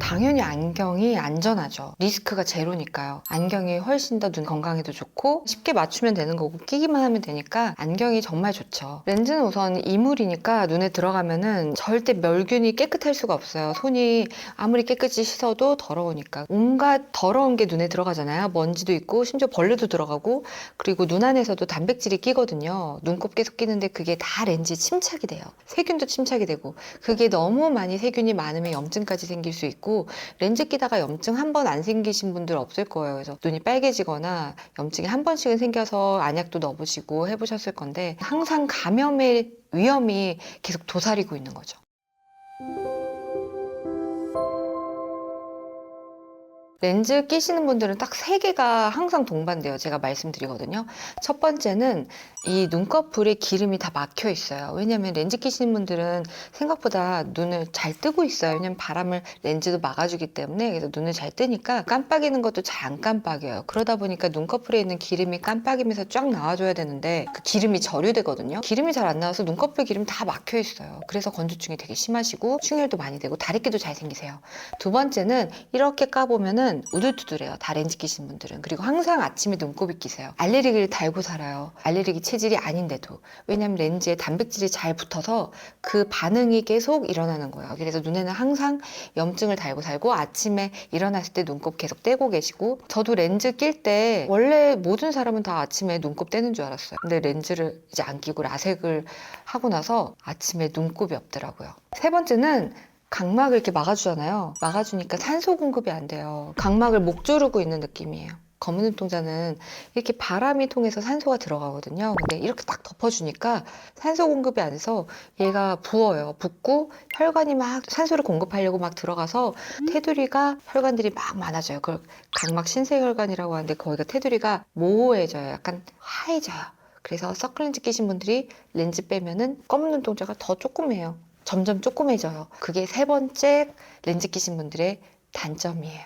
당연히 안경이 안전하죠. 리스크가 제로니까요. 안경이 훨씬 더 눈 건강에도 좋고 쉽게 맞추면 되는 거고 끼기만 하면 되니까 안경이 정말 좋죠. 렌즈는 우선 이물이니까 눈에 들어가면은 절대 멸균이 깨끗할 수가 없어요. 손이 아무리 깨끗이 씻어도 더러우니까. 온갖 더러운 게 눈에 들어가잖아요. 먼지도 있고 심지어 벌레도 들어가고, 그리고 눈 안에서도 단백질이 끼거든요. 눈곱 계속 끼는데 그게 다 렌즈에 침착이 돼요. 세균도 침착이 되고, 그게 너무 많이 세균이 많으면 염증까지 생길 수 있고, 렌즈 끼다가 염증 한 번 안 생기신 분들 없을 거예요. 그래서 눈이 빨개지거나 염증이 한 번씩은 생겨서 안약도 넣어보시고 해보셨을 건데, 항상 감염의 위험이 계속 도사리고 있는 거죠. 렌즈 끼시는 분들은 딱 세 개가 항상 동반돼요. 제가 말씀드리거든요. 첫 번째는 이 눈꺼풀에 기름이 다 막혀 있어요. 왜냐면 렌즈 끼시는 분들은 생각보다 눈을 잘 뜨고 있어요. 왜냐면 바람을 렌즈도 막아주기 때문에. 그래서 눈을 잘 뜨니까 깜빡이는 것도 잘 안 깜빡여요. 그러다 보니까 눈꺼풀에 있는 기름이 깜빡이면서 쫙 나와줘야 되는데 그 기름이 절유되거든요. 기름이 잘 안 나와서 눈꺼풀 기름이 다 막혀 있어요. 그래서 건조증이 되게 심하시고 충혈도 많이 되고 다래끼도 잘 생기세요. 두 번째는 이렇게 까보면은 우둘투둘해요. 다 렌즈 끼신 분들은. 그리고 항상 아침에 눈곱이 끼세요. 알레르기를 달고 살아요. 알레르기 체질이 아닌데도. 왜냐면 렌즈에 단백질이 잘 붙어서 그 반응이 계속 일어나는 거예요. 그래서 눈에는 항상 염증을 달고 살고, 아침에 일어났을 때 눈곱 계속 떼고 계시고. 저도 렌즈 낄 때 원래 모든 사람은 다 아침에 눈곱 떼는 줄 알았어요. 근데 렌즈를 이제 안 끼고 라섹을 하고 나서 아침에 눈곱이 없더라고요. 세 번째는 각막을 이렇게 막아주잖아요. 막아주니까 산소 공급이 안 돼요. 각막을 목 조르고 있는 느낌이에요. 검은 눈동자는 이렇게 바람이 통해서 산소가 들어가거든요. 근데 이렇게 딱 덮어주니까 산소 공급이 안 돼서 얘가 부어요. 붓고 혈관이 막 산소를 공급하려고 막 들어가서 테두리가, 혈관들이 막 많아져요. 그걸 각막 신세혈관이라고 하는데 거기가 테두리가 모호해져요. 약간 하얘져요. 그래서 선글렌즈 끼신 분들이 렌즈 빼면은 검은 눈동자가 더 조그매요. 점점 조그매져요. 그게 세 번째 렌즈 끼신 분들의 단점이에요.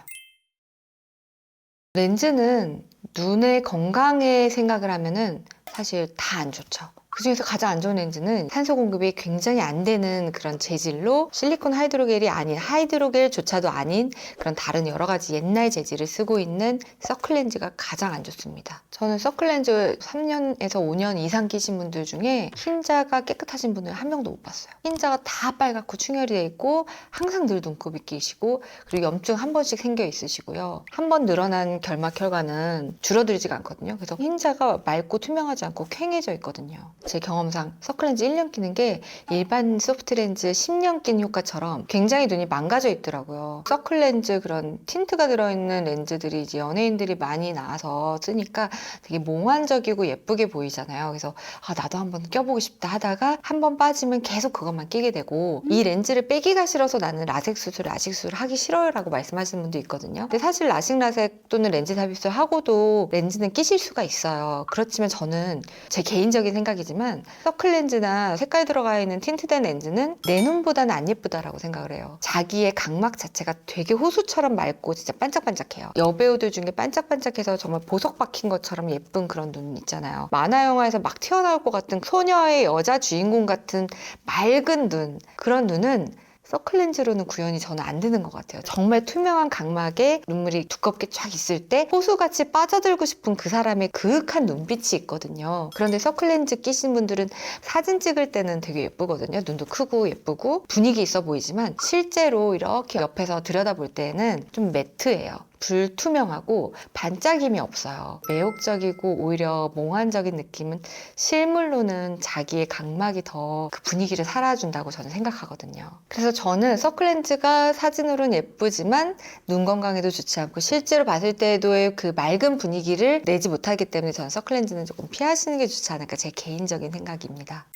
렌즈는 눈의 건강에 생각을 하면은 사실 다 안 좋죠. 그중에서 가장 안 좋은 렌즈는 산소 공급이 굉장히 안 되는 그런 재질로, 실리콘 하이드로겔이 아닌, 하이드로겔조차도 아닌 그런 다른 여러 가지 옛날 재질을 쓰고 있는 서클렌즈가 가장 안 좋습니다. 저는 서클렌즈 3년에서 5년 이상 끼신 분들 중에 흰자가 깨끗하신 분을 한 명도 못 봤어요. 흰자가 다 빨갛고 충혈이 돼 있고 항상 늘 눈곱이 끼시고, 그리고 염증 한 번씩 생겨 있으시고요. 한 번 늘어난 결막 혈관은 줄어들지가 않거든요. 그래서 흰자가 맑고 투명하지 않고 퀭해져 있거든요. 제 경험상 서클렌즈 1년 끼는 게 일반 소프트렌즈 10년 낀 효과처럼 굉장히 눈이 망가져 있더라고요. 서클렌즈 그런 틴트가 들어있는 렌즈들이 이제 연예인들이 많이 나와서 쓰니까 되게 몽환적이고 예쁘게 보이잖아요. 그래서 나도 한번 껴보고 싶다 하다가 한번 빠지면 계속 그것만 끼게 되고, 이 렌즈를 빼기가 싫어서 나는 라섹 수술, 라식 수술 하기 싫어요 라고 말씀하시는 분도 있거든요. 근데 사실 라식, 라섹 또는 렌즈 삽입술 하고도 렌즈는 끼실 수가 있어요. 그렇지만 저는 제 개인적인 생각이지만 서클렌즈나 색깔 들어가 있는 틴트된 렌즈는 내 눈보다는 안 예쁘다라고 생각을 해요. 자기의 각막 자체가 되게 호수처럼 맑고 진짜 반짝반짝해요. 여배우들 중에 반짝반짝해서 정말 보석 박힌 것처럼 예쁜 그런 눈 있잖아요. 만화 영화에서 막 튀어나올 것 같은 소녀의 여자 주인공 같은 맑은 눈, 그런 눈은 서클렌즈로는 구현이 저는 안 되는 것 같아요. 정말 투명한 각막에 눈물이 두껍게 쫙 있을 때 호수같이 빠져들고 싶은 그 사람의 그윽한 눈빛이 있거든요. 그런데 서클렌즈 끼신 분들은 사진 찍을 때는 되게 예쁘거든요. 눈도 크고 예쁘고 분위기 있어 보이지만 실제로 이렇게 옆에서 들여다볼 때는 좀 매트해요. 불투명하고 반짝임이 없어요. 매혹적이고 오히려 몽환적인 느낌은 실물로는 자기의 각막이 더 그 분위기를 살아준다고 저는 생각하거든요. 그래서 저는 서클렌즈가 사진으로는 예쁘지만 눈 건강에도 좋지 않고 실제로 봤을 때에도의 그 맑은 분위기를 내지 못하기 때문에 저는 서클렌즈는 조금 피하시는 게 좋지 않을까, 제 개인적인 생각입니다.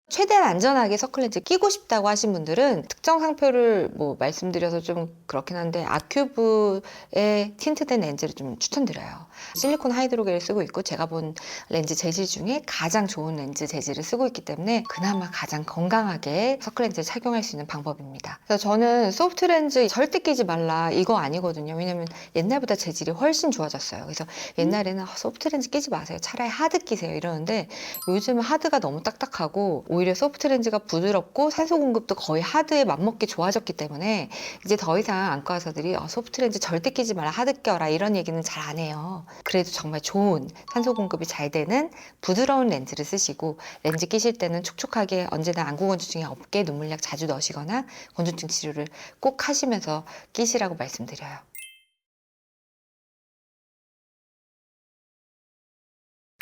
최대한 안전하게 서클렌즈 끼고 싶다고 하신 분들은 특정 상표를 뭐 말씀드려서 좀 그렇긴 한데 아큐브의 틴트된 렌즈를 좀 추천드려요. 실리콘 하이드로겔을 쓰고 있고 제가 본 렌즈 재질 중에 가장 좋은 렌즈 재질을 쓰고 있기 때문에 그나마 가장 건강하게 서클렌즈를 착용할 수 있는 방법입니다. 그래서 저는 소프트 렌즈 절대 끼지 말라 이거 아니거든요. 왜냐면 옛날보다 재질이 훨씬 좋아졌어요. 그래서 옛날에는 소프트 렌즈 끼지 마세요, 차라리 하드 끼세요 이러는데 요즘은 하드가 너무 딱딱하고 오히려 소프트 렌즈가 부드럽고 산소 공급도 거의 하드에 맞먹게 좋아졌기 때문에 이제 더 이상 안과 의사들이 소프트 렌즈 절대 끼지 마라, 하드 껴라 이런 얘기는 잘 안 해요. 그래도 정말 좋은 산소 공급이 잘 되는 부드러운 렌즈를 쓰시고, 렌즈 끼실 때는 촉촉하게 언제나 안구 건조증이 없게 눈물약 자주 넣으시거나 건조증 치료를 꼭 하시면서 끼시라고 말씀드려요.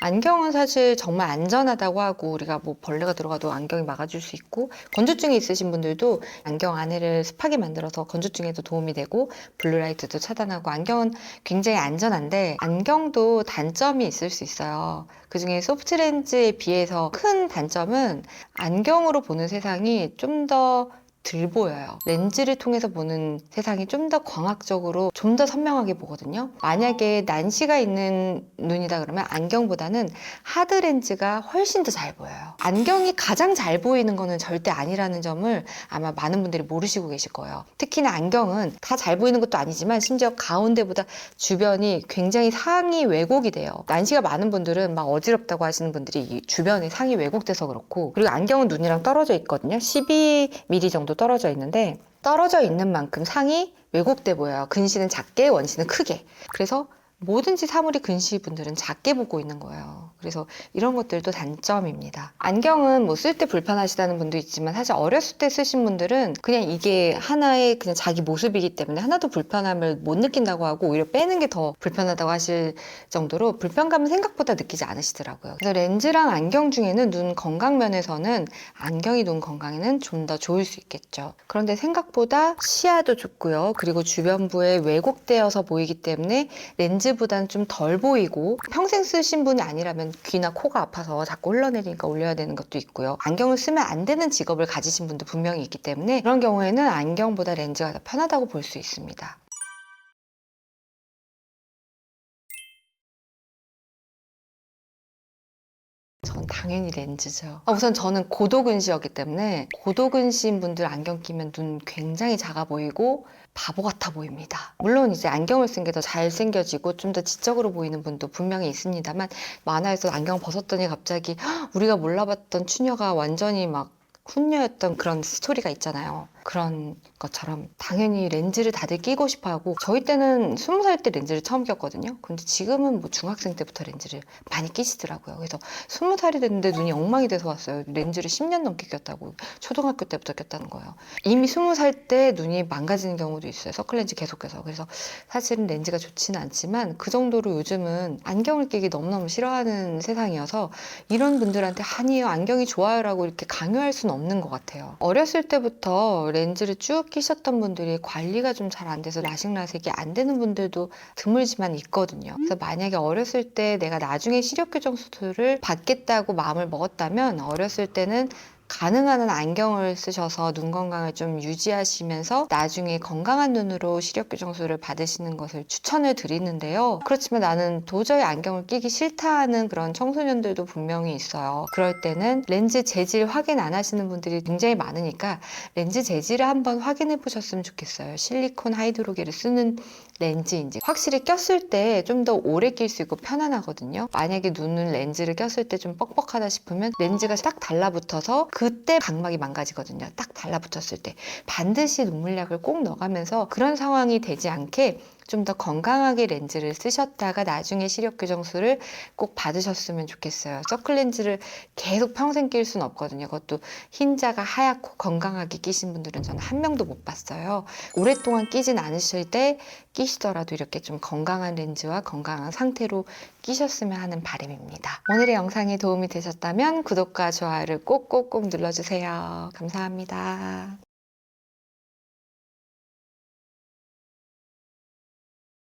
안경은 사실 정말 안전하다고 하고, 우리가 뭐 벌레가 들어가도 안경이 막아줄 수 있고, 건조증이 있으신 분들도 안경 안에를 습하게 만들어서 건조증에도 도움이 되고 블루라이트도 차단하고, 안경은 굉장히 안전한데 안경도 단점이 있을 수 있어요. 그중에 소프트 렌즈에 비해서 큰 단점은 안경으로 보는 세상이 좀 더 덜 보여요. 렌즈를 통해서 보는 세상이 좀 더 광학적으로, 좀 더 선명하게 보거든요. 만약에 난시가 있는 눈이다 그러면 안경보다는 하드 렌즈가 훨씬 더 잘 보여요. 안경이 가장 잘 보이는 거는 절대 아니라는 점을 아마 많은 분들이 모르시고 계실 거예요. 특히나 안경은 다 잘 보이는 것도 아니지만 심지어 가운데보다 주변이 굉장히 상이 왜곡이 돼요. 난시가 많은 분들은 막 어지럽다고 하시는 분들이 이 주변에 상이 왜곡돼서 그렇고, 그리고 안경은 눈이랑 떨어져 있거든요. 12mm 정도 떨어져 있는데, 떨어져 있는 만큼 상이 왜곡돼 보여요. 근시는 작게, 원시는 크게. 그래서 뭐든지 사물이 근시 분들은 작게 보고 있는 거예요. 그래서 이런 것들도 단점입니다. 안경은 뭐 쓸 때 불편하시다는 분도 있지만, 사실 어렸을 때 쓰신 분들은 그냥 이게 하나의 그냥 자기 모습이기 때문에 하나도 불편함을 못 느낀다고 하고, 오히려 빼는 게 더 불편하다고 하실 정도로 불편감은 생각보다 느끼지 않으시더라고요. 그래서 렌즈랑 안경 중에는 눈 건강 면에서는 안경이 눈 건강에는 좀 더 좋을 수 있겠죠. 그런데 생각보다 시야도 좁고요. 그리고 주변부에 왜곡되어서 보이기 때문에 렌즈보다는 좀 덜 보이고, 평생 쓰신 분이 아니라면 귀나 코가 아파서 자꾸 흘러내리니까 올려야 되는 것도 있고요. 안경을 쓰면 안 되는 직업을 가지신 분도 분명히 있기 때문에 그런 경우에는 안경보다 렌즈가 더 편하다고 볼 수 있습니다. 전 당연히 렌즈죠. 우선 저는 고도근시였기 때문에, 고도근시인 분들 안경 끼면 눈 굉장히 작아 보이고 바보 같아 보입니다. 물론 이제 안경을 쓴 게 더 잘생겨지고 좀 더 지적으로 보이는 분도 분명히 있습니다만, 만화에서 안경 벗었더니 갑자기 우리가 몰라봤던 추녀가 완전히 막 훈녀였던 그런 스토리가 있잖아요. 그런 것처럼 당연히 렌즈를 다들 끼고 싶어 하고, 저희 때는 20살 때 렌즈를 처음 꼈거든요. 근데 지금은 뭐 중학생 때부터 렌즈를 많이 끼시더라고요. 그래서 20살이 됐는데 눈이 엉망이 돼서 왔어요. 렌즈를 10년 넘게 꼈다고. 초등학교 때부터 꼈다는 거예요. 이미 20살 때 눈이 망가지는 경우도 있어요. 서클렌즈 계속해서. 그래서 사실은 렌즈가 좋지는 않지만, 그 정도로 요즘은 안경을 끼기 너무너무 싫어하는 세상이어서 이런 분들한테 아니에요, 안경이 좋아요라고 이렇게 강요할 수는 없는 것 같아요. 어렸을 때부터 렌즈를 쭉 끼셨던 분들이 관리가 좀 잘 안 돼서 라식라섹이 안 되는 분들도 드물지만 있거든요. 그래서 만약에 어렸을 때 내가 나중에 시력 교정 수술을 받겠다고 마음을 먹었다면, 어렸을 때는 가능한 한 안경을 쓰셔서 눈 건강을 좀 유지하시면서 나중에 건강한 눈으로 시력 교정술을 받으시는 것을 추천을 드리는데요. 그렇지만 나는 도저히 안경을 끼기 싫다 하는 그런 청소년들도 분명히 있어요. 그럴 때는 렌즈 재질 확인 안 하시는 분들이 굉장히 많으니까 렌즈 재질을 한번 확인해 보셨으면 좋겠어요. 실리콘 하이드로겔을 쓰는 렌즈인지. 확실히 꼈을 때 좀 더 오래 낄 수 있고 편안하거든요. 만약에 눈을 렌즈를 꼈을 때 좀 뻑뻑하다 싶으면 렌즈가 딱 달라붙어서 그때 각막이 망가지거든요. 딱 달라붙었을 때 반드시 눈물약을 꼭 넣어가면서 그런 상황이 되지 않게 좀 더 건강하게 렌즈를 쓰셨다가 나중에 시력 교정술을 꼭 받으셨으면 좋겠어요. 서클렌즈를 계속 평생 낄 수는 없거든요. 그것도 흰자가 하얗고 건강하게 끼신 분들은 저는 한 명도 못 봤어요. 오랫동안 끼진 않으실 때 끼시더라도 이렇게 좀 건강한 렌즈와 건강한 상태로 끼셨으면 하는 바람입니다. 오늘의 영상이 도움이 되셨다면 구독과 좋아요를 꼭꼭꼭 눌러주세요. 감사합니다.